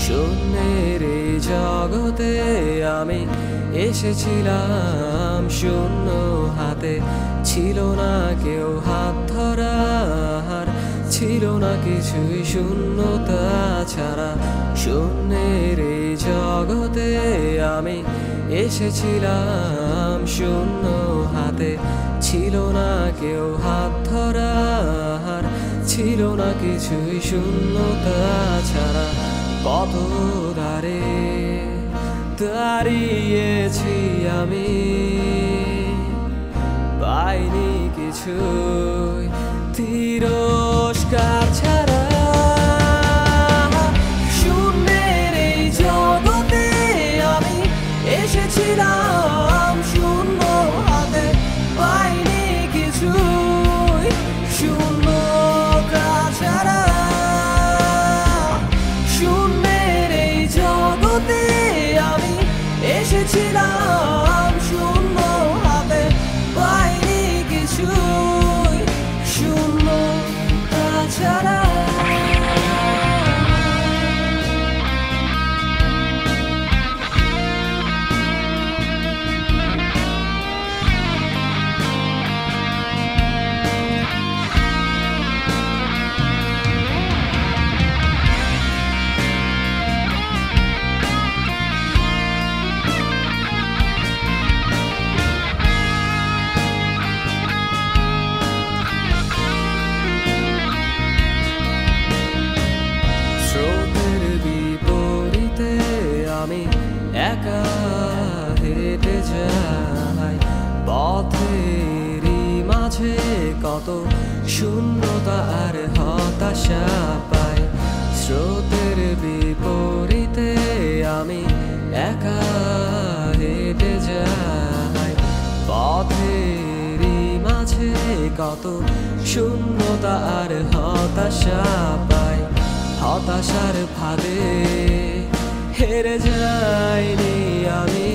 শূন্যের এই জগতে আমি এসেছিলাম শূন্য হাতে। ছিল না কেউ হাত ধরার, ছিল না কিছুই শূন্যতা ছাড়া। শূন্যের এই জগতে আমি এসেছিলাম শূন্য হাতে। ছিল না কেউ হাত ধরার, ছিল না কিছুই শূন্যতা ছাড়া। কত দ্বারে দাঁড়িয়েছি আমি, পাইনি কিছুই তিরস্কার ছাড়া। শূন্যের এই জগতে আমি এসেছিলাম শূন্য হাতে, পাইনি কিছুই শূন্যতা ছাড়া। শূন্যের এই জগতে আমি এসেছিলাম শূন্য হাতে, পাইনি কিছুই শূন্যতা ছাড়া। স্রোতের বিপরীতে আমি একা হেঁটে যাই, পথেরই মাঝে কত শূন্যতা আর হতাশা পাই। স্রোতের বিপরীতে আমি একা হেঁটে যাই, পথেরই মাঝে কত শূন্যতা আর হতাশা পাই। হতাশার ফাঁদে হেরে যাইনি আমি,